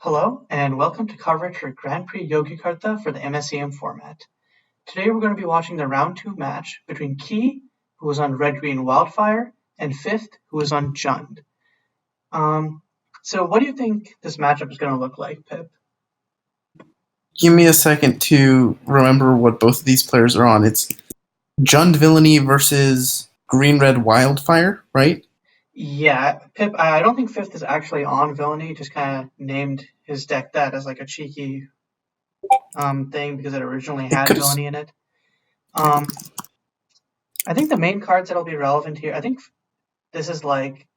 Hello, and welcome to coverage for Grand Prix Yogyakarta for the MSEM format. Today we're going to be watching the round 2 match between Key, who was on red-green Wildfire, and Fifth, who was on Jund. So what do you think this matchup is going to look like, Pip? Give me a second to remember what both of these players are on. It's Jund Villainy versus Green-Red Wildfire, right? Yeah, Pip, I don't think Fifth is actually on Villainy, just kind of named his deck that as like a cheeky thing because it originally had Villainy in it. I think the main cards that'll be relevant here, I think this is like,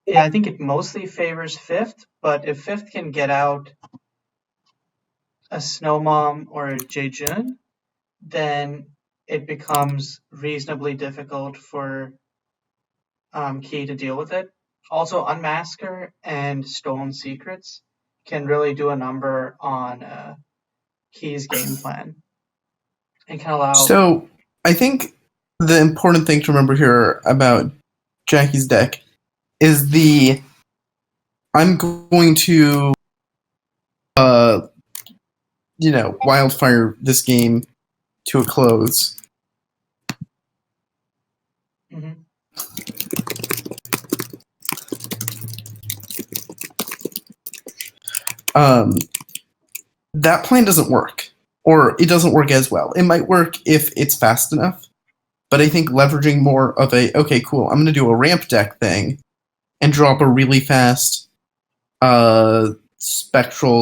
I think it mostly favors Fifth, but if Fifth can get out a Snowmom or a Jejun, then it becomes reasonably difficult for Key to deal with it. Also, Unmasker and Stolen Secrets can really do a number on Key's game plan. And can allow. So, I think the important thing to remember here about Jackie's deck is I'm going to, Wildfire this game to a close. Mm-hmm. That plan doesn't work, or it doesn't work as well. It might work if it's fast enough, but I think leveraging more of okay, cool, I'm going to do a ramp deck thing and drop a really fast Spectral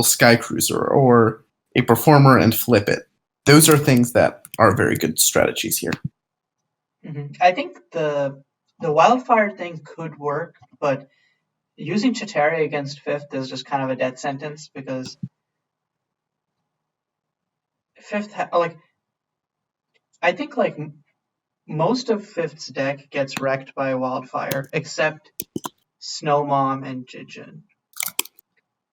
Skycruiser or a Performer and flip it. Those are things that are very good strategies here. Mm-hmm. I think the Wildfire thing could work, but using Chitauri against Fifth is just kind of a death sentence because Fifth, I think most of Fifth's deck gets wrecked by Wildfire, except Snowmom and Jijin.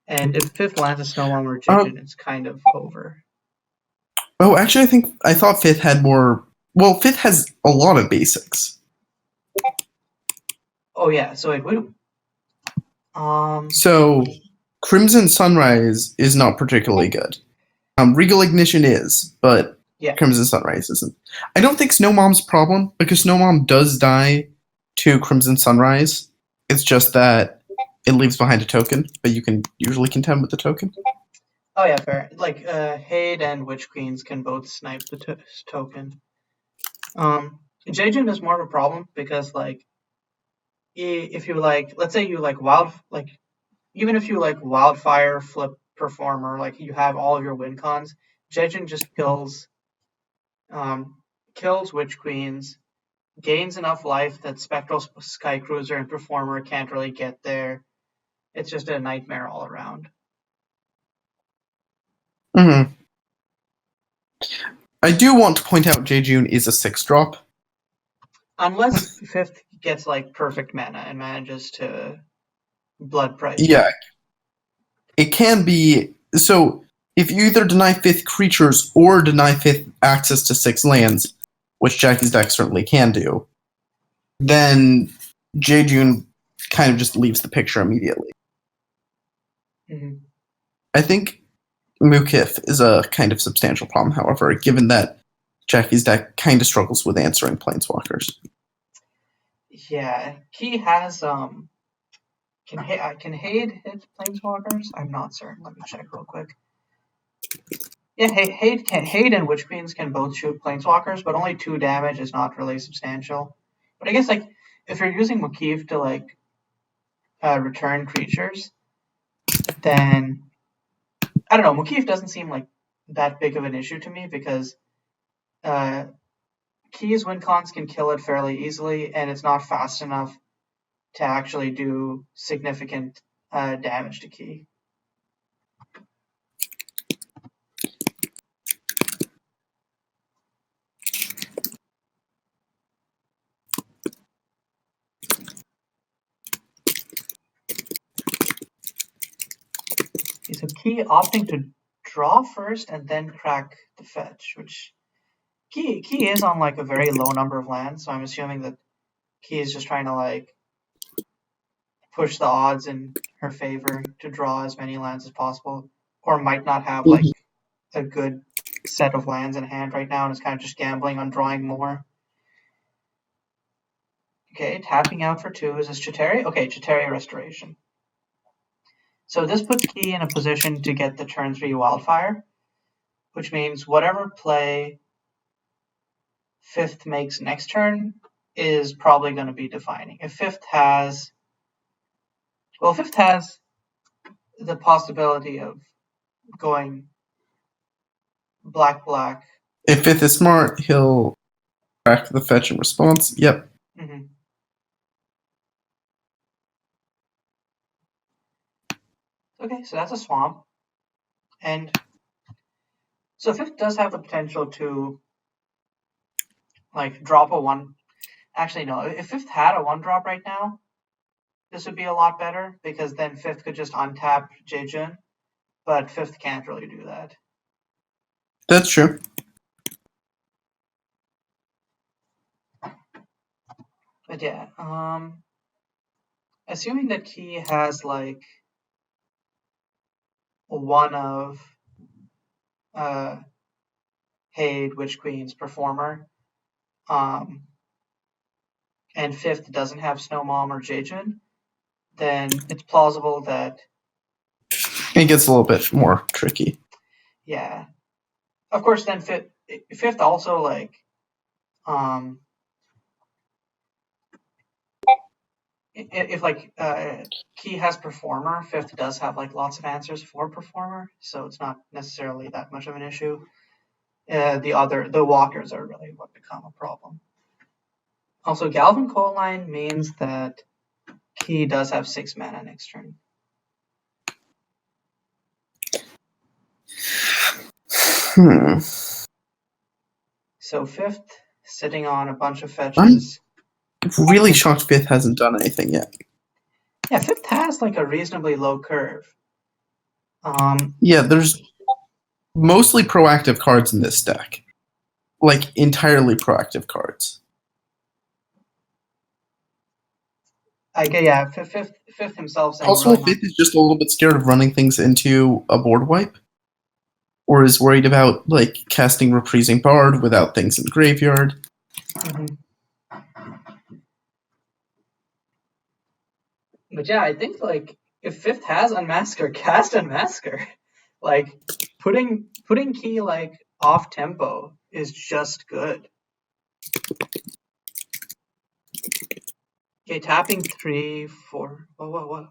And if Fifth lands a Snowmom or Jijin, it's kind of over. Oh, actually, I thought Fifth had more. Well, Fifth has a lot of basics. Oh yeah, so it would. So, Crimson Sunrise is not particularly good. Regal Ignition is, but Crimson Sunrise isn't. I don't think Snowmom's a problem, because Snowmom does die to Crimson Sunrise. It's just that it leaves behind a token, but you can usually contend with the token. Oh yeah, fair. Like, Haid and Witch Queens can both snipe the token. Jejun is more of a problem, because, if you, let's say you, even if you, Wildfire, flip Performer, you have all of your win cons, Jejun just kills Witch Queens, gains enough life that Spectral Skycruiser and Performer can't really get there. It's just a nightmare all around. Mm-hmm. I do want to point out Jejun is a 6-drop. Unless Fifth gets perfect mana and manages to blood price. Yeah. It can be. So if you either deny Fifth creatures or deny Fifth access to 6 lands, which Jackie's deck certainly can do, then Jejun kind of just leaves the picture immediately. Mm-hmm. I think Mukif is a kind of substantial problem, however, given that Jackie's deck kind of struggles with answering Planeswalkers. Yeah, Key has can Haid hit Planeswalkers? I'm not certain. Let me check real quick. Yeah, Haid and Witch Queens can both shoot Planeswalkers, but only 2 damage is not really substantial. But I guess if you're using Mukif to return creatures, then I don't know. Mukif doesn't seem like that big of an issue to me because Key's win cons can kill it fairly easily, and it's not fast enough to actually do significant damage to Key. So Key opting to draw first and then crack the fetch, which Key is on a very low number of lands, so I'm assuming that Key is just trying to push the odds in her favor to draw as many lands as possible, or might not have like a good set of lands in hand right now and is kind of just gambling on drawing more. Okay, tapping out for 2. Is this Chitauri? Okay, Chitauri Restoration. So this puts Key in a position to get the turn 3 Wildfire, which means whatever play Fifth makes next turn is probably going to be defining. If Fifth has the possibility of going black. If Fifth is smart, he'll crack the fetch and response. Yep. Mm-hmm. Okay, so that's a swamp. And so Fifth does have the potential to like drop a 1. Actually, no. If Fifth had a 1-drop right now, this would be a lot better because then Fifth could just untap Jejun, but Fifth can't really do that. That's true. But yeah, assuming that Key has like one of Haid, Witch Queen's Performer, and Fifth doesn't have Snow Mom or Jejun, then it's plausible that it gets a little bit more tricky. Yeah. Of course, then Fifth also like if like Key has Performer, Fifth does have like lots of answers for Performer, so it's not necessarily that much of an issue. The walkers are really what become a problem. Also, Galvan Coal Line means that Key does have 6 mana next turn. So Fifth sitting on a bunch of fetches. I'm really shocked Fifth hasn't done anything yet. Yeah, Fifth has like a reasonably low curve. Yeah, there's mostly proactive cards in this deck. Like entirely proactive cards. Yeah, Fifth himself saying Also, Fifth is just a little bit scared of running things into a board wipe. Or is worried about like casting Reprising Bard without things in the graveyard. Mm-hmm. But yeah, I think like if Fifth has Unmasker, cast Unmasker. Like putting Key like off tempo is just good. Okay, tapping 3, 4. What?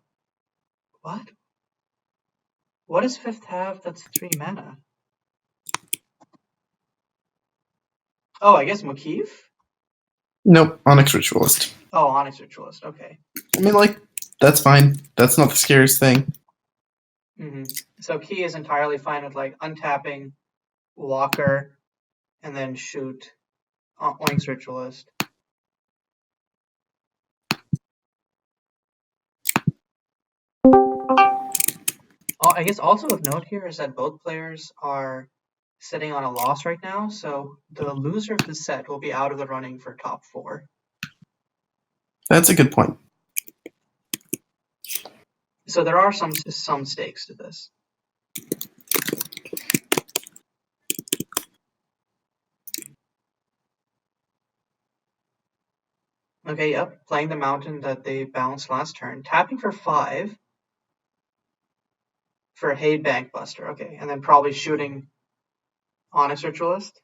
What does Fifth have that's 3 mana? Oh, I guess Mokeef? Nope, Onyx Ritualist. Oh, Onyx Ritualist, okay. I mean, like, that's fine. That's not the scariest thing. Mm-hmm. So Key is entirely fine with like untapping Walker and then shoot Onyx Ritualist. I guess also of note here is that both players are sitting on a loss right now, so the loser of this set will be out of the running for top 4. That's a good point. So there are some stakes to this. Okay, yep, playing the mountain that they bounced last turn, tapping for 5 for Haid Bankbuster. Okay, and then probably shooting Onyx Ritualist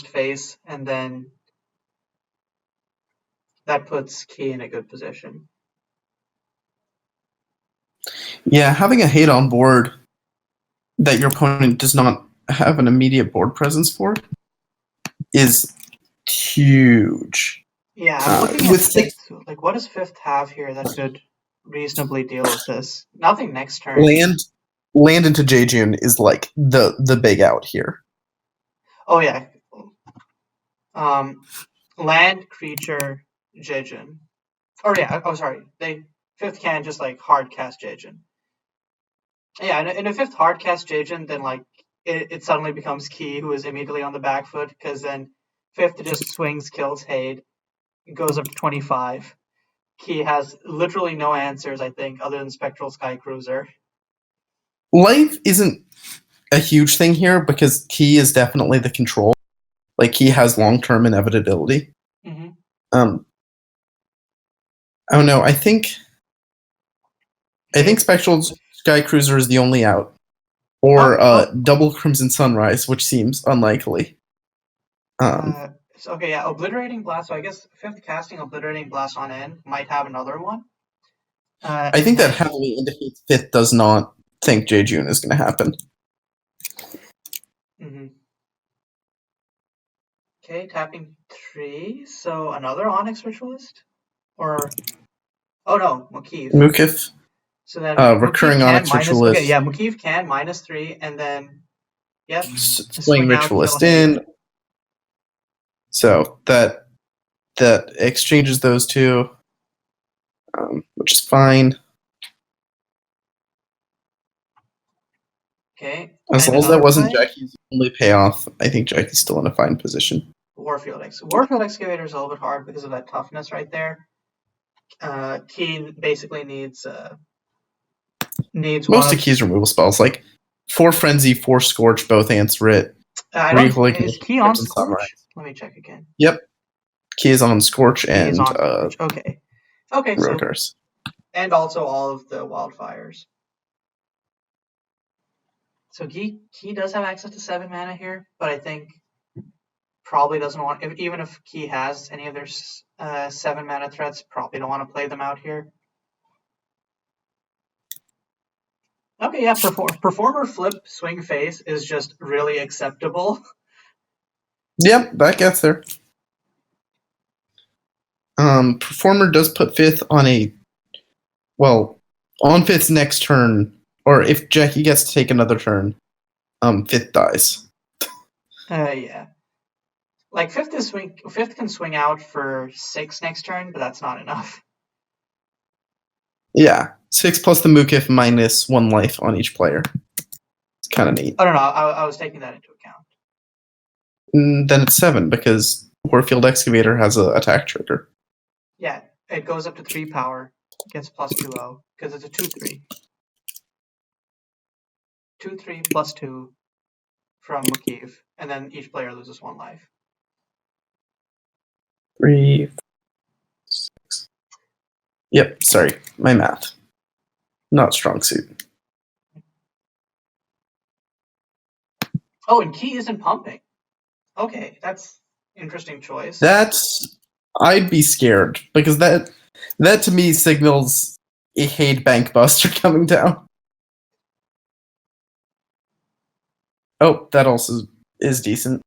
face, and then that puts Key in a good position. Yeah, having a Haid on board that your opponent does not have an immediate board presence for is huge. Yeah, I'm looking at Fifth. Like, what does Fifth have here that could reasonably deal with this? Nothing next turn. Land into Jejun is like the big out here. Oh yeah. Land, creature, Jejun. Or yeah, oh sorry. Fifth can just like hard cast Jejun. Yeah, and if Fifth hard cast Jejun, then like it suddenly becomes Key, who is immediately on the back foot, because then Fifth just swings, kills Haid, goes up to 25. Key has literally no answers, I think, other than Spectral Sky Cruiser. Life isn't a huge thing here because Key is definitely the control. Like, Key has long-term inevitability. Mm-hmm. I don't know. I think Spectral Sky Cruiser is the only out. Or double Crimson Sunrise, which seems unlikely. Okay, yeah, Obliterating Blast. So I guess Fifth casting Obliterating Blast on end might have another one. I think that heavily indicates Fifth does not think J-June is going to happen. Mm-hmm. Okay, tapping 3. So another Onyx Ritualist? Or... Oh no, Mukeev. Mukeev. So then recurring Onyx Ritualist. Okay, yeah, Mukeev can -3, and then... Yep. Swing Ritualist in. So that exchanges those two, which is fine. Okay. As long as that wasn't Jackie's only payoff, I think Jackie's still in a fine position. Warfield Excavator is a little bit hard because of that toughness right there. Key basically needs most of Key's removal spells, like 4 Frenzy, 4 Scorch, both answer it. Is Key on Scorch? Let me check again. Yep. Key is on Scorch and Scorch. Okay, Rokars. And also all of the Wildfires. So Key does have access to 7 mana here, but I think probably doesn't want, even if Key has any of their 7 mana threats, probably don't want to play them out here. Okay, yeah, Performer Flip Swing Face is just really acceptable. Yep, that gets there. Performer does put Fifth on on Fifth's next turn, or if Jackie gets to take another turn, Fifth dies. Yeah. Like Fifth can swing out for 6 next turn, but that's not enough. Yeah, 6 plus the Mukeev -1 life on each player. It's kind of neat. I don't know. I was taking that into account. Then it's 7 because Warfield Excavator has an attack trigger. Yeah, it goes up to 3 power. Gets +2/0 because it's a 2/3. 2/3 +2 from Mukeev, and then each player loses 1 life. 3, 6. Yep, sorry, my math. Not strong suit. Oh, and Key isn't pumping. Okay, that's interesting choice. I'd be scared because that to me signals a Hade Bank Buster coming down. Oh, that also is decent.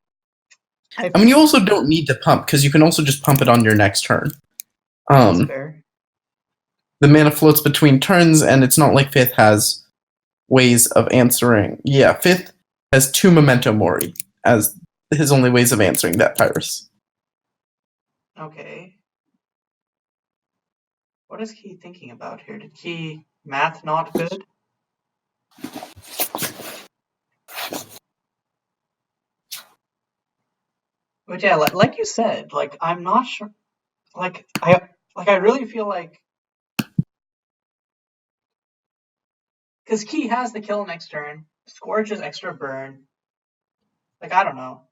I mean, you also don't need to pump because you can also just pump it on your next turn. That's fair. The mana floats between turns, and it's not like Fifth has ways of answering. Yeah, Fifth has 2 Memento Mori as his only ways of answering that Pyrus. Okay. What is Key thinking about here? Did Key math not good? But yeah, like you said, like I'm not sure. Like I really feel like because Key has the kill next turn, Scorch is extra burn. Like I don't know.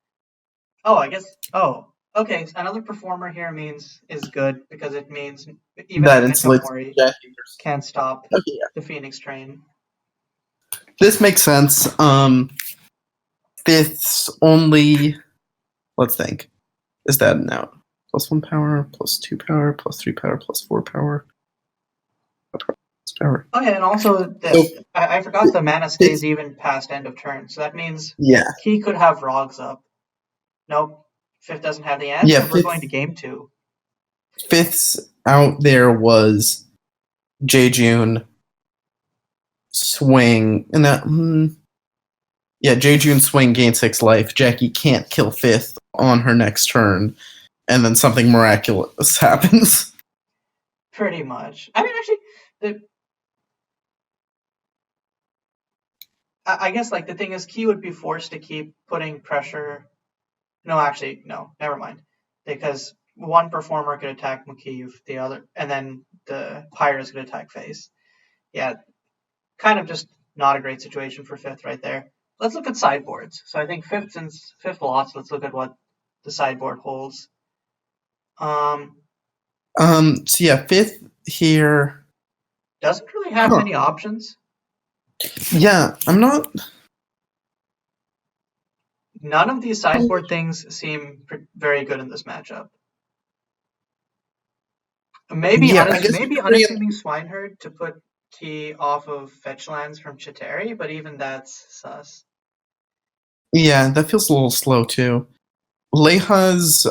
Oh, I guess. Oh, okay. So another Performer here is good because it means even that Mori can't stop the Phoenix Train. This makes sense. Fifth's only. Let's think. Is that an out? +1 power, +2 power, +3 power, +4 power. Power. Oh yeah, and also I forgot the mana stays even past end of turn, so that means Key could have Rogs up. Nope, Fifth doesn't have the answer. We're going to game 2. Fifth's out there was J-June, swing, and that J-June swing, gain 6 life. Jackie can't kill Fifth on her next turn, and then something miraculous happens. Pretty much. I mean, actually, I guess like the thing is, Key would be forced to keep putting pressure. No, actually, no. Never mind, because one Performer could attack Mukeev, the other, and then the Pyre is going to attack face. Yeah, kind of just not a great situation for fifth right there. Let's look at sideboards. So I think fifth, since fifth lost, let's look at what the sideboard holds. So yeah, fifth here doesn't really have many options. Yeah, I'm not. None of these sideboard things seem very good in this matchup. Maybe unassuming Swineherd to put key off of fetch lands from Chitauri, but even that's sus. Yeah, that feels a little slow too. Leja's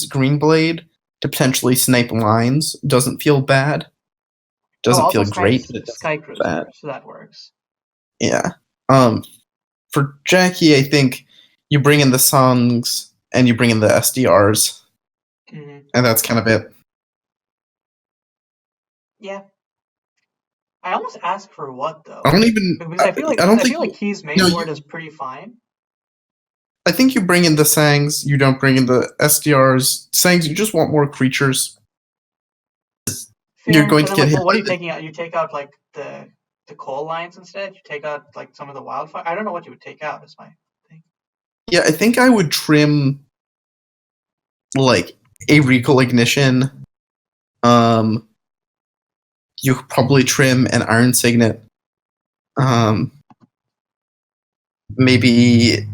Green Blade to potentially snipe lines doesn't feel bad. Doesn't feel great, but it doesn't Sky Cruiser, bad. So that works. Yeah. For Jackie, I think you bring in the songs and you bring in the SDRs, and that's kind of it. Yeah. I almost ask for what though. I don't even. Because I feel like Key's main board is pretty fine. I think you bring in the Sangs. You don't bring in the SDRs. Sangs, you just want more creatures. You're going to get hit. What are you taking out? You take out like the coal lines instead. You take out like some of the wildfire. I don't know what you would take out. Is my thing. Yeah, I think I would trim like a Recall Ignition. You could probably trim an Iron Signet. Maybe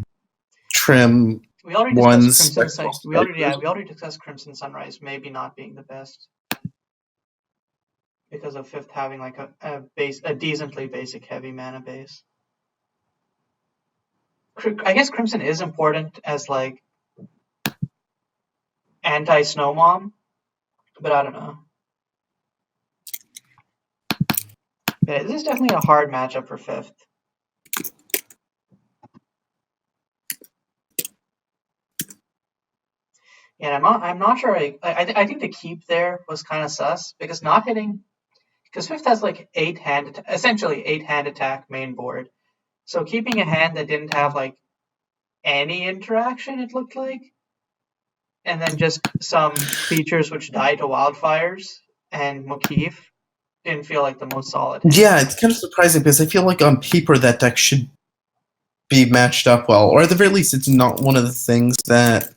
trim ones. We already discussed Crimson Sunrise maybe not being the best because of fifth having like a decently basic heavy mana base. I guess Crimson is important as like anti-Snow Mom, but I don't know. Yeah, this is definitely a hard matchup for fifth. Yeah, I'm not sure. I think the keep there was kind of sus because not hitting, because fifth has like essentially 8-hand attack main board. So keeping a hand that didn't have like any interaction, it looked like, and then just some features which die to wildfires and Mokeef didn't feel like the most solid hand. Yeah, it's kind of surprising because I feel like on paper that deck should be matched up well, or at the very least, it's not one of the things that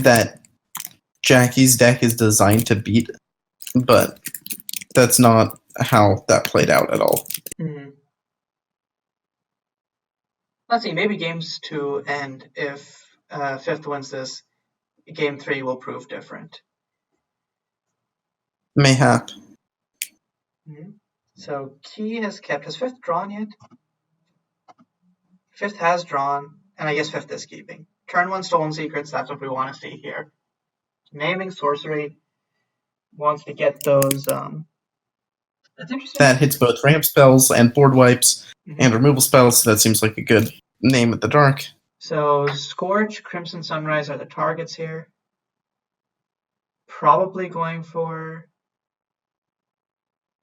that Jackie's deck is designed to beat, but that's not how that played out at all. Mm-hmm. Let's see, maybe games 2 and if fifth wins this, game 3 will prove different. Mayhap. Mm-hmm. So Key has fifth drawn yet? Fifth has drawn, and I guess fifth is keeping. Turn 1 Stolen Secrets, that's what we want to see here. Naming Sorcery wants to get those. That's interesting. That hits both ramp spells and board wipes and removal spells, so that seems like a good name at the dark. So Scorch, Crimson Sunrise are the targets here. Probably going for.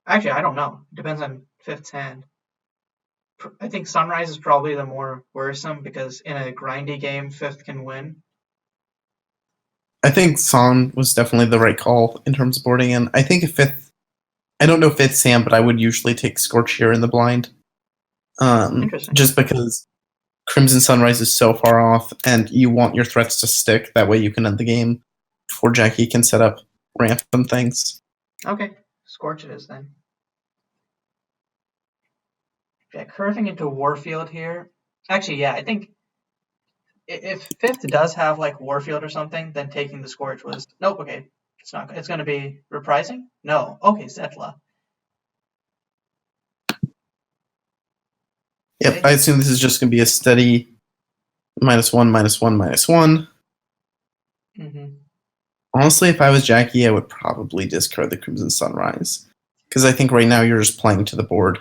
Actually, I don't know. Depends on fifth's hand. I think Sunrise is probably the more worrisome because in a grindy game, fifth can win. I think Son was definitely the right call in terms of boarding in. I think if fifth, I don't know fifth Sam, but I would usually take Scorch here in the blind. Just because Crimson Sunrise is so far off and you want your threats to stick. That way you can end the game before Jackie can set up ramp and things. Okay, Scorch it is then. Yeah, curving into Warfield here. Actually, yeah, I think if fifth does have like Warfield or something, then taking the Scorch was nope. Okay, it's not. It's going to be reprising. No. Okay, Zetla. Yep, okay. I assume this is just going to be a steady -1, -1, -1. Honestly, if I was Jackie, I would probably discard the Crimson Sunrise because I think right now you're just playing to the board.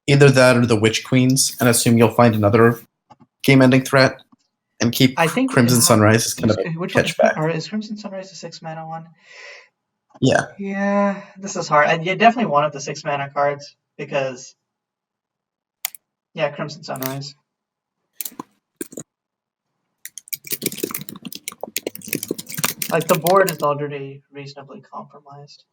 Either that or the Witch Queens, and assume you'll find another game-ending threat and keep Crimson Sunrise as kind of a catchback. Is Crimson Sunrise a 6-mana one? Yeah. Yeah, this is hard. You definitely one of the 6-mana cards because, yeah, Crimson Sunrise. Like, the board is already reasonably compromised.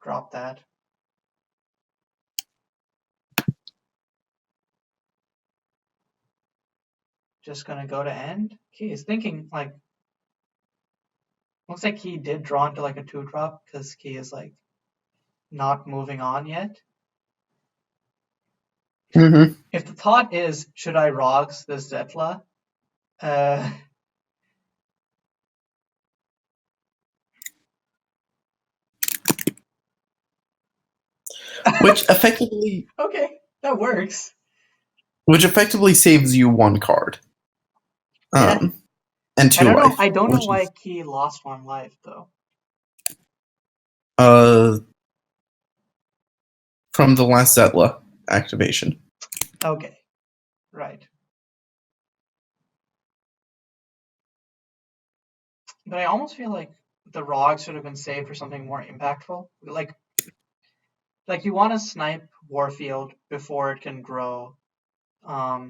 Drop that. Just gonna go to end. He is thinking, like, looks like he did draw into like a 2-drop because he is like not moving on yet. If the thought is, should I Rogs this Zetla? Which effectively okay, that works. Which effectively saves you 1 card. Yeah. And 2 life. I don't know why Key lost 1 life though. From the last Zetla activation. Okay. Right. But I almost feel like the Rogs should have been saved for something more impactful. Like you want to snipe Warfield before it can grow. I'm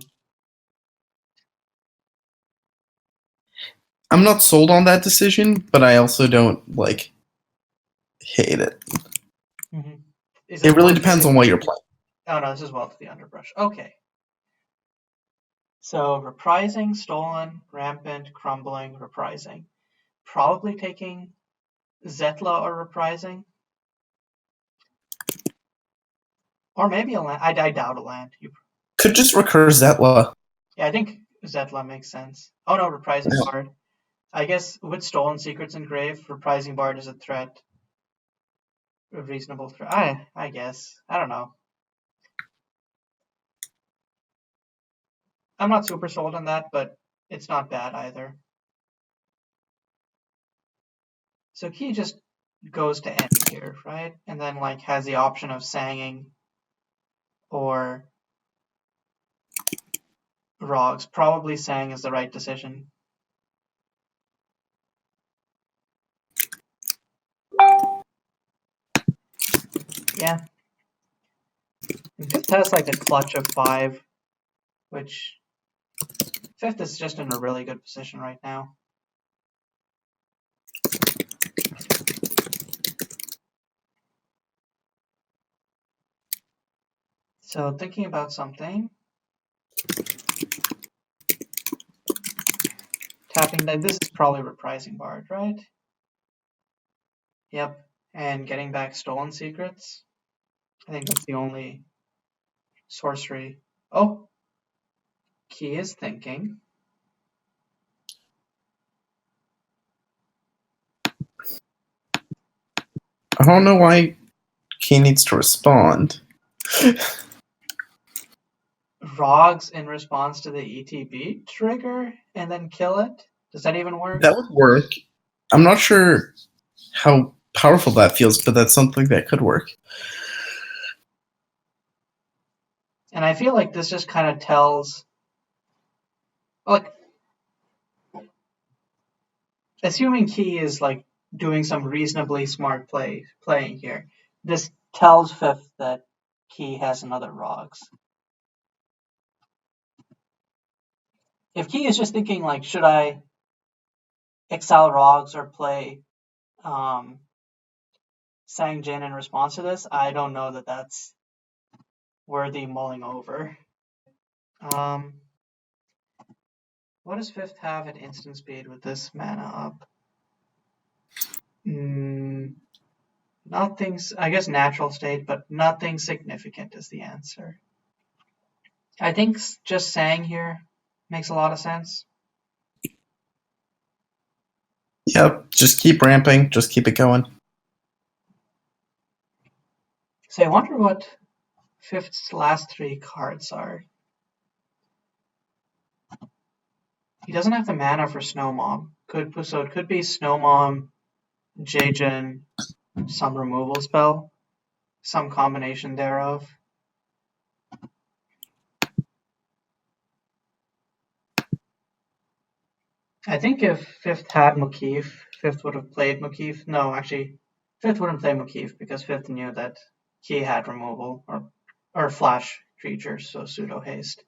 not sold on that decision, but I also don't hate it. Mm-hmm. It really depends on what you're playing. Oh no, this is well to the underbrush. Okay. So reprising, stolen, rampant, crumbling, reprising. Probably taking Zetla or reprising. Or maybe a land. I doubt a land. You could just recur Zetla. Yeah, I think Zetla makes sense. Oh no, reprising Bard. I guess with stolen secrets engraved, reprising Bard is a threat. A reasonable threat. I guess. I don't know. I'm not super sold on that, but it's not bad either. So Key just goes to end here, right? And then has the option of Sanging or Rogs. Probably Sang is the right decision. Yeah. And Fifth has a clutch of 5, which Fifth is just in a really good position right now. So thinking about something. Tapping that. This is probably reprising Bard, right? Yep. And getting back stolen secrets. I think that's the only sorcery. Oh. Key is thinking. I don't know why Key needs to respond. Rogs in response to the ETB trigger and then kill it? Does that even work? That would work. I'm not sure how powerful that feels, but that's something that could work. And I feel like this just kind of tells, assuming Key is doing some reasonably smart playing here, this tells Fifth that Key has another Rogs. If Key is just thinking should I exile Rogs or play Sang Jin in response to this, I don't know that that's worthy mulling over. What does Fifth have at instant speed with this mana up? Nothing, I guess natural state, but nothing significant is the answer. I think just Sang here makes a lot of sense. Yep, just keep ramping, just keep it going. So I wonder what Fifth's last 3 cards are. He doesn't have the mana for Snow Mom. So it could be Snow Mom, Jaejin, some removal spell, some combination thereof. I think if Fifth had Mukeef, Fifth would have played Mukeef. No, actually, Fifth wouldn't play Mukeef because Fifth knew that he had removal or flash creatures, so pseudo haste.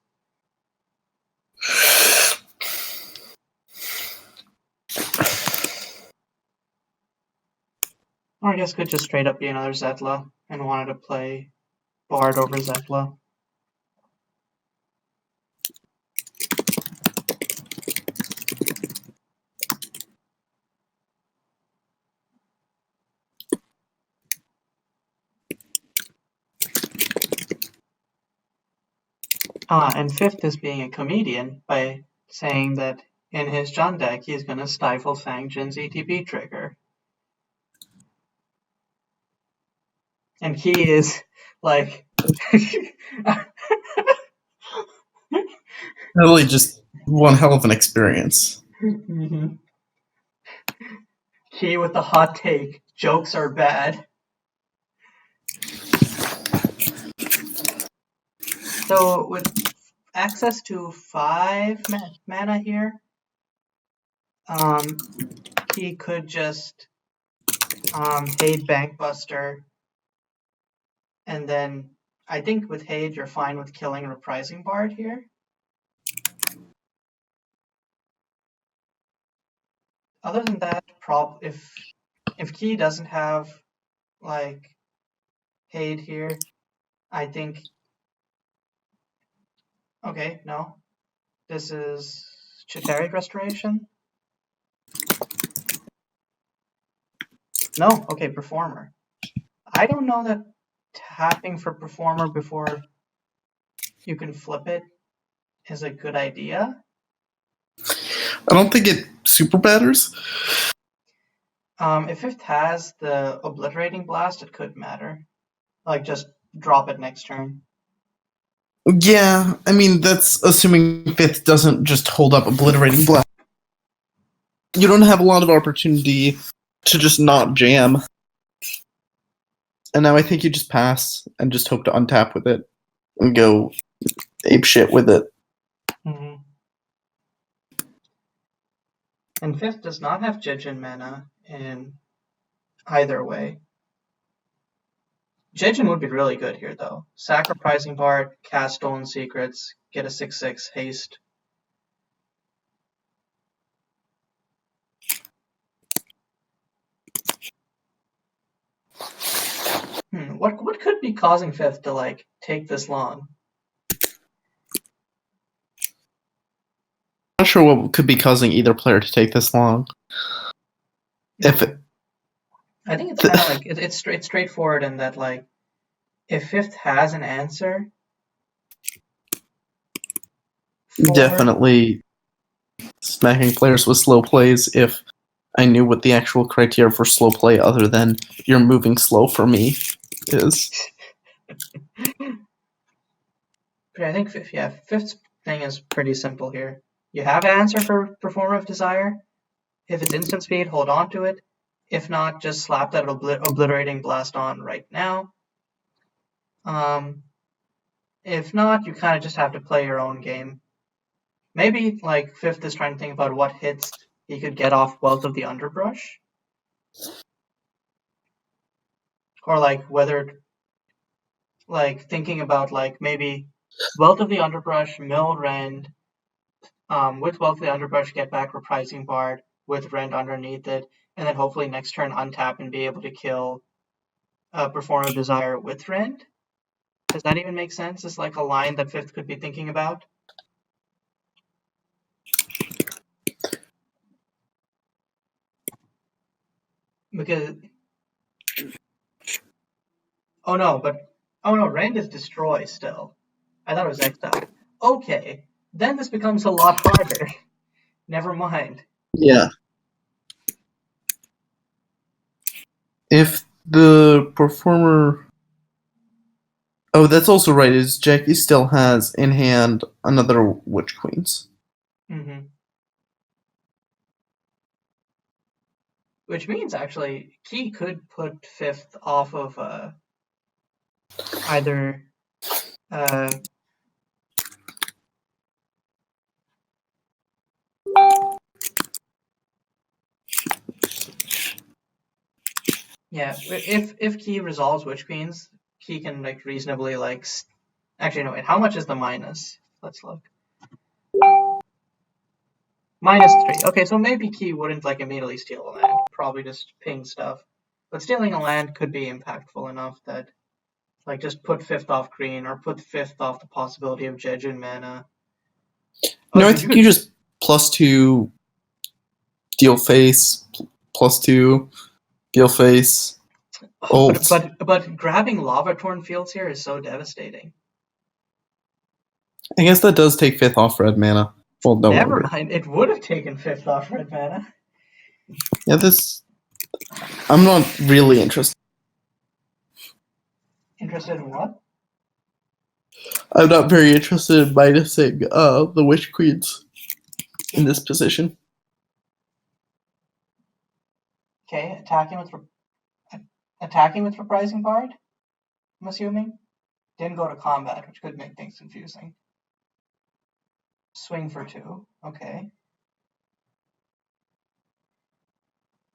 Or I guess could just straight up be another Zetla and wanted to play Bard over Zetla. And Fifth is being a comedian by saying that in his Jund deck he's going to stifle Fang Jin's ETB trigger. And he is like really just one hell of an experience. Mm-hmm. Key with the hot take, jokes are bad. So with access to 5 mana here, he could just Hade Bankbuster, and then I think with Hade you're fine with killing Reprising Bard here. Other than that, if Key doesn't have like Hade here, I think okay, no. This is Chitarid Restoration? No, okay, Performer. I don't know that tapping for Performer before you can flip it is a good idea. I don't think it super matters. If Fifth has the Obliterating Blast, it could matter. Like, just drop it next turn. Yeah, I mean, that's assuming Fifth doesn't just hold up Obliterating Blast. You don't have a lot of opportunity to just not jam. And now I think you just pass and just hope to untap with it and go ape shit with it. Mm-hmm. And Fifth does not have Jejin mana in either way. Jejin would be really good here, though. Sacrificing Bard, cast Stolen Secrets, get a 6/6 haste. What could be causing Fifth to like take this long? I'm not sure what could be causing either player to take this long. If it, I think it's kind of like it's straightforward in that like if Fifth has an answer, definitely smacking players with slow plays. If I knew what the actual criteria for slow play, other than you're moving slow for me, is. But I think Fifth's thing is pretty simple here. You have an answer for Performer of Desire. If it's instant speed, hold on to it. If not, just slap that Obliterating Blast on right now. If not, you kind of just have to play your own game. Maybe like Fifth is trying to think about what hits he could get off Wealth of the Underbrush. Or like whether, like thinking about like maybe Wealth of the Underbrush, mill Rend, with Wealth of the Underbrush get back Reprising Bard with Rend underneath it, and then hopefully next turn untap and be able to kill Perform of Desire with Rend. Does that even make sense? It's like a line that Fifth could be thinking about. Because oh no, Rend is Destroy still. I thought it was Exile. Okay, then this becomes a lot harder. Never mind. Yeah. If the Performer... Oh, that's also right, is Jackie still has in hand another Witch Queens. Mm-hmm. Which means, actually, Key could put Fifth off of either... Yeah, if Key resolves Witch Queens, Key can like reasonably like. Actually, no. Wait. How much is the minus? Let's look. -3. Okay, so maybe Key wouldn't like immediately steal a land. Probably just ping stuff. But stealing a land could be impactful enough that, like, just put 5th off green or put 5th off the possibility of Jejun mana. Oh, no, I think you just +2 deal face, +2 deal face. But grabbing Lava Torn Fields here is so devastating. I guess that does take 5th off red mana. Well, no Never longer. mind. It would have taken 5th off red mana. Yeah, this. I'm not really interested. Interested in what? I'm not very interested in minusing the Witch Queens in this position. Okay, attacking with Reprising Bard, I'm assuming. Didn't go to combat, which could make things confusing. Swing for 2. Okay.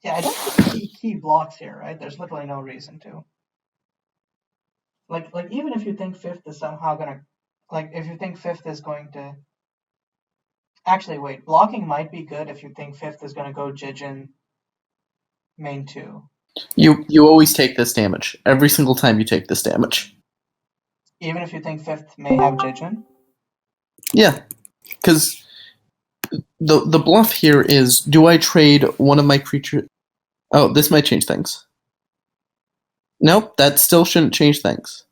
Yeah, I don't think Key blocks here, right? There's literally no reason to. Like even if you think 5th is somehow gonna, like if you think 5th is going to. Actually, wait. Blocking might be good if you think 5th is gonna go Jijin main 2. You always take this damage. Every single time you take this damage. Even if you think 5th may have Jijin? Yeah, because the bluff here is, do I trade one of my creatures? Oh, this might change things. Nope, that still shouldn't change things.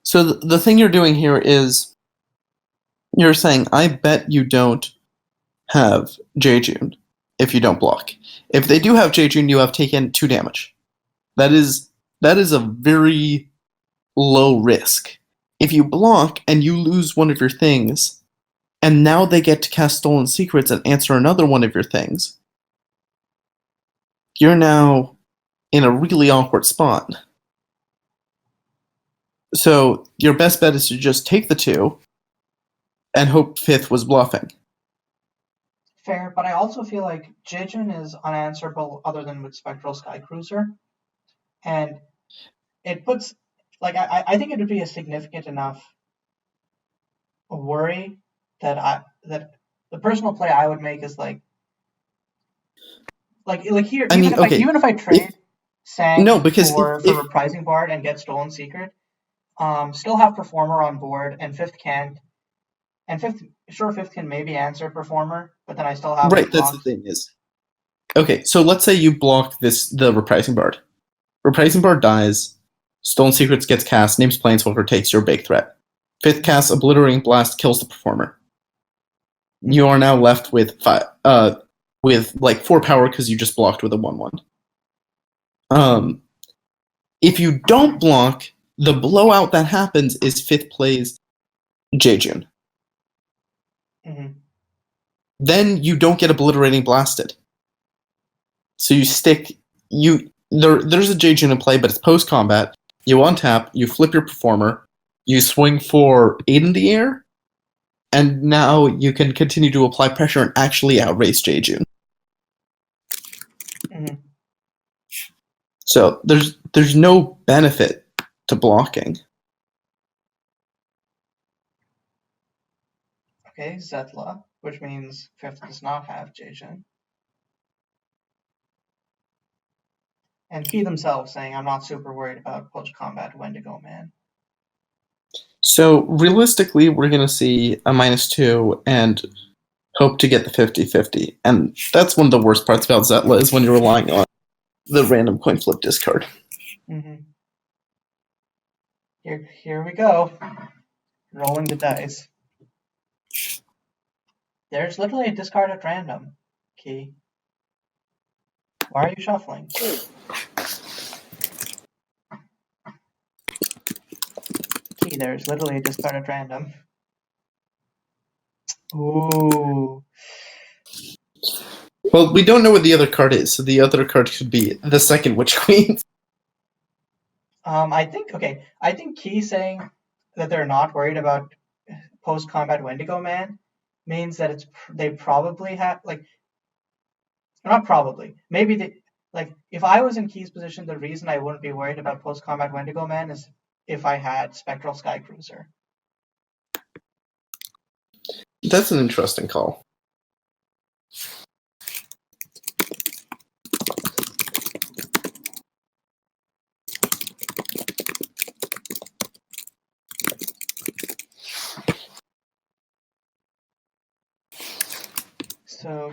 So the thing you're doing here is, you're saying, I bet you don't have Jejun if you don't block. If they do have Jejun, you have taken 2 damage. That is a very low risk. If you block and you lose one of your things, and now they get to cast Stolen Secrets and answer another one of your things, you're now in a really awkward spot. So your best bet is to just take the 2 and hope 5th was bluffing. Fair, but I also feel like Jijin is unanswerable other than with Spectral Skycruiser. And it puts, like, I think it would be a significant enough worry that the personal play I would make is like here, even if I trade Sang for Reprising Bard and get Stolen Secret, still have Performer on board, and 5th can't. And 5th can maybe answer Performer, but then I still have. Right, that's the thing is. Okay, so let's say you block the Reprising Bard. Reprising Bard dies, Stolen Secrets gets cast, names Planeswalker, takes your big threat. 5th casts Obliterating Blast, kills the Performer. You are now left with 4 power because you just blocked with a 1/1. If you don't block, the blowout that happens is 5th plays Jejun. Mm-hmm. Then you don't get Obliterating Blasted. So you stick. There's a Jejun in play, but it's post combat. You untap, you flip your Performer, you swing for 8 in the air, and now you can continue to apply pressure and actually outrace Jejun. Mm-hmm. So there's no benefit to blocking. Okay, Zetla, which means 5th does not have Jejun. And Key themselves saying, I'm not super worried about post-combat Wendigo Man. So realistically, we're going to see a -2 and hope to get the 50-50. And that's one of the worst parts about Zetla, is when you're relying on the random coin flip discard. Mm-hmm. Here we go. Rolling the dice. There's literally a discard at random, Key. Why are you shuffling? Key, there's literally a discard at random. Ooh. Well, we don't know what the other card is, so the other card could be the second Witch Queen. I think Key saying that they're not worried about post-combat Wendigo Man means that they probably have, like, not probably, maybe Like, if I was in Key's position, the reason I wouldn't be worried about post-combat Wendigo Man is if I had Spectral Sky Cruiser. That's an interesting call. So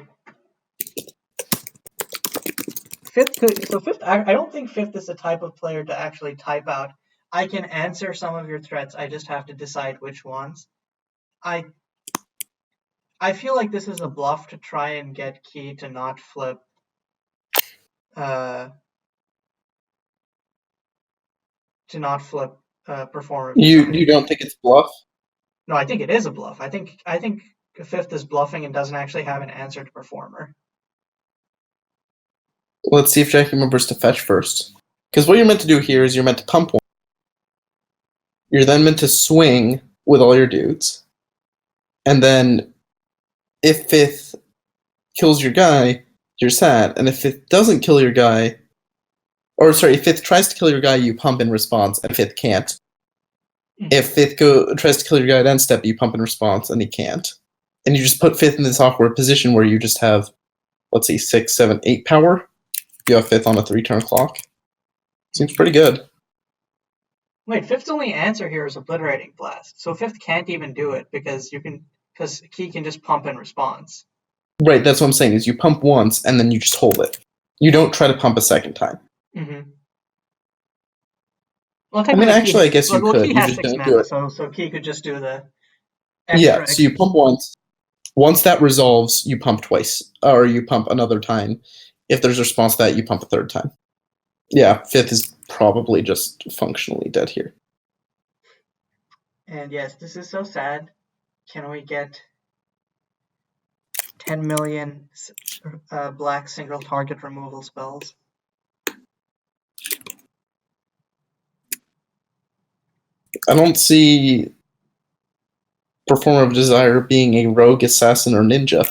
Fifth, I don't think Fifth is the type of player to actually type out, I can answer some of your threats, I just have to decide which ones. I feel like this is a bluff to try and get Key to not flip Performer. You don't think it's bluff? No, I think it is a bluff. I think Fifth is bluffing and doesn't actually have an answer to Performer. Let's see if Jackie remembers to fetch first. Because what you're meant to do here is you're meant to pump one. You're then meant to swing with all your dudes. And then if Fifth kills your guy, you're sad. And if Fifth doesn't kill your guy, or sorry, if Fifth tries to kill your guy, you pump in response, and Fifth can't. If Fifth tries to kill your guy at end step, you pump in response, and he can't. And you just put Fifth in this awkward position where you just have, let's see, 6, 7, 8 power. You have Fifth on a 3-turn clock. Seems pretty good. Wait, Fifth's only answer here is Obliterating Blast. So Fifth can't even do it because Key can just pump in response. Right, that's what I'm saying, is you pump once, and then you just hold it. You don't try to pump a second time. Mm-hmm. Well, I mean, actually, I guess you could. Key You has just 6 don't mana, do it. so Key could just do the Yeah, so you pump once. Once that resolves, you pump twice. Or you pump another time. If there's a response to that, you pump a third time. Yeah, Fifth is probably just functionally dead here. And yes, this is so sad. Can we get 10 million black single target removal spells? I don't see Performer of Desire being a rogue, assassin, or ninja.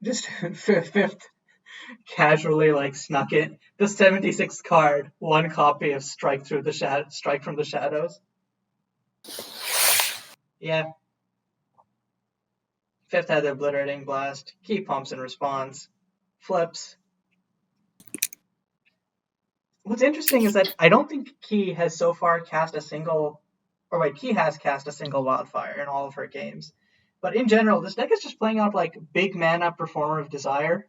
Just Fifth casually snuck it. The 76th card, 1 copy of Strike from the Shadows. Yeah. Fifth had the Obliterating Blast. Key pumps in response. Flips. What's interesting is that I don't think Key has so far cast a single... Key has cast a single Wildfire in all of her games. But in general, this deck is just playing out big mana Performer of Desire.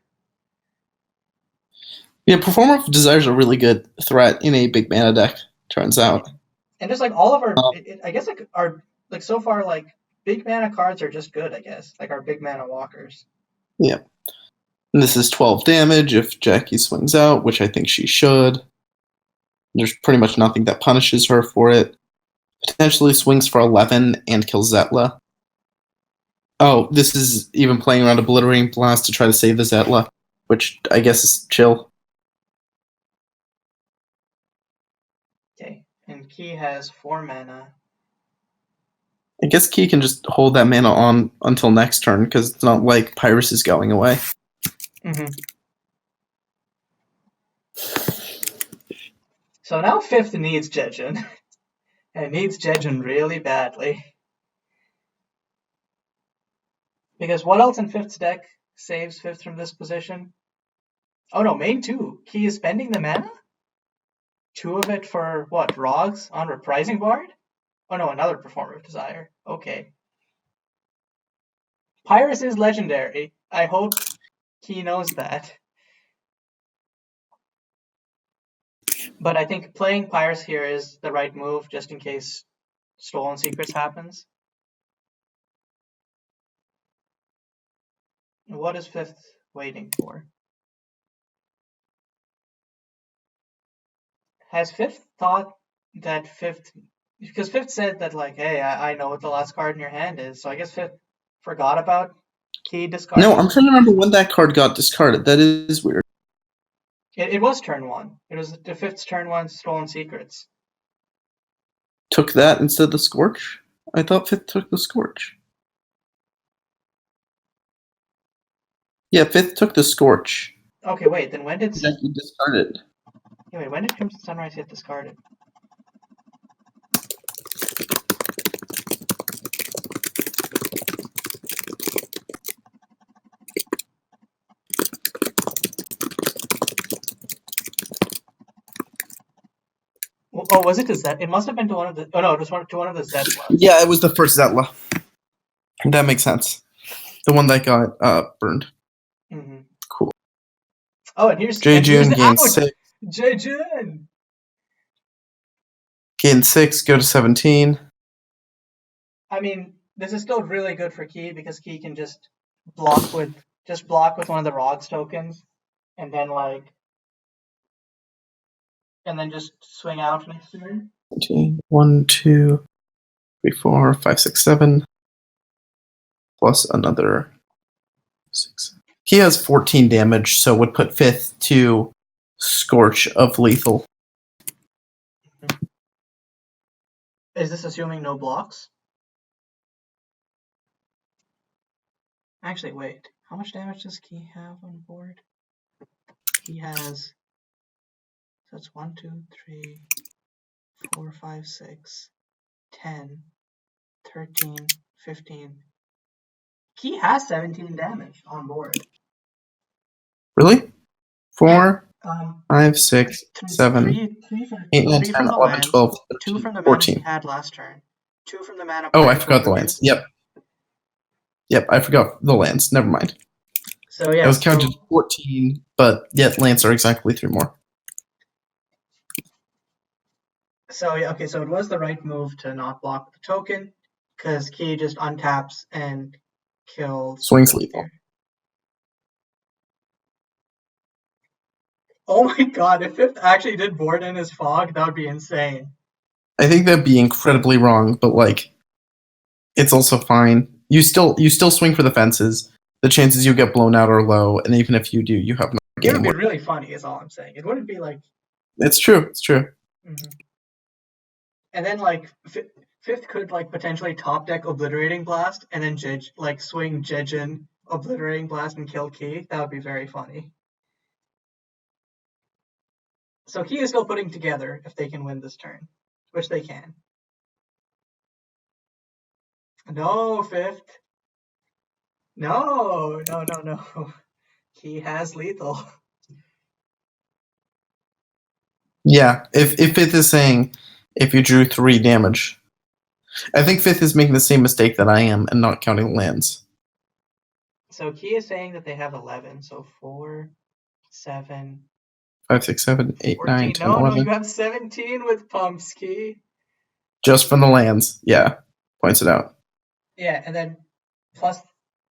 Yeah, Performer of Desire is a really good threat in a big mana deck, turns out. And just all of our... I guess our... so far, big mana cards are just good, I guess. Our big mana walkers. Yeah. And this is 12 damage if Jackie swings out, which I think she should. There's pretty much nothing that punishes her for it. Potentially swings for 11 and kills Zetla. Oh, this is even playing around Obliterating Blast to try to save the Zetla, which I guess is chill. Okay, and Key has 4 mana. I guess Key can just hold that mana on until next turn, because it's not like Pyrus is going away. Mm-hmm. So now Fifth needs Jejun. And it needs Jejun really badly. Because what else in Fifth's deck saves Fifth from this position? Oh no, main 2. Key is spending the mana? 2 of it for what? Rogs on Reprising Bard? Oh no, another Performer of Desire. Okay. Pyrus is legendary. I hope Key knows that. But I think playing Pyrus here is the right move, just in case Stolen Secrets happens. What is Fifth waiting for? Has Fifth thought that Fifth... Because Fifth said that, hey, I know what the last card in your hand is, so I guess Fifth forgot about Key discarding. No, I'm trying to remember when that card got discarded. That is weird. It was turn 1. It was the Fifth's turn 1 Stolen Secrets. Took that instead of the Scorch? I thought Fifth took the Scorch. Yeah, fifth took the Scorch. Okay, wait. Then when did Jackie discarded? Yeah, wait. When did Crimson Sunrise get discarded? Oh, was it to Zet? It must have been to one of the. Oh no, it was to one of the Zetlas. Yeah, it was the first Zetla. That makes sense. The one that got burned. Mm-hmm. Cool. Oh, and here's Jun gained 6. Jun Gained 6. Go to 17. I mean, this is still really good for Key because Key can just block with one of the Rogs tokens, and then just swing out next turn. 1, 2, 3, 4, 5, 6, 7. Plus another 6. He has 14 damage, so would put fifth to Scorch of lethal. Is this assuming no blocks? Actually, wait. How much damage does Key have on board? He has. So it's 1, 2, 3, 4, 5, 6, 10, 13, 15. Key has 17 damage on board. Really? 4, 5, 6, 7, 8, 9, 10, 11, 12, 13, 2 from the 14. mana he had last turn. 2 from the mana. Oh, I forgot the lands. Yep, I forgot the lands. Never mind. So yeah, I was counted 14, but yet lands are exactly 3 more. So yeah, okay. So it was the right move to not block the token because Key just untaps and kills. Swings lethal. Oh my god! If Fifth actually did board in his fog, that would be insane. I think that'd be incredibly wrong, but like, it's also fine. You still swing for the fences. The chances you get blown out are low, and even if you do, you have no game. It would be really funny, is all I'm saying. It wouldn't be like. It's true. It's true. Mm-hmm. And then Fifth could potentially top deck Obliterating Blast, and then swing Jejin Obliterating Blast and kill Key. That would be very funny. So Key is still putting together if they can win this turn, which they can. No, Fifth. No. He has lethal. Yeah, if Fifth is saying if you drew 3 damage, I think Fifth is making the same mistake that I am and not counting lands. So Key is saying that they have 11, so 4, 7, 5, 6, 7, 8, 14. 9, 10, No, 11. you have 17 with pumps, Key. Just from the lands, yeah. Points it out. Yeah, and then plus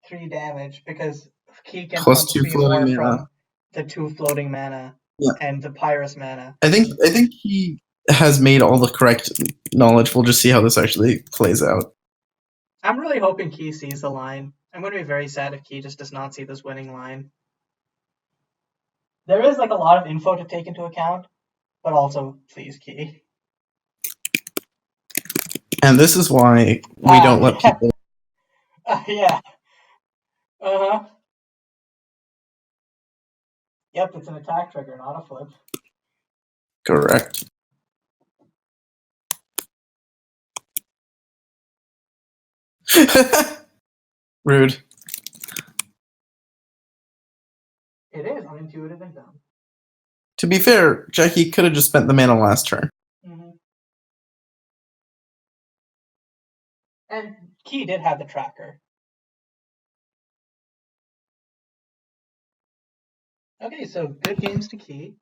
3 damage because Key can plus pump 2 floating mana from the 2 floating mana and the Pyrus mana. I think he has made all the correct knowledge. We'll just see how this actually plays out. I'm really hoping Key sees the line. I'm going to be very sad if Key just does not see this winning line. There is a lot of info to take into account, but also please Key. And this is why we don't let people. Yeah. Uh-huh. Yep, it's an attack trigger, not a flip. Correct. Rude. It is unintuitive and dumb. To be fair, Jackie could have just spent the mana last turn. Mm-hmm. And Key did have the tracker. Okay, so good games to Key.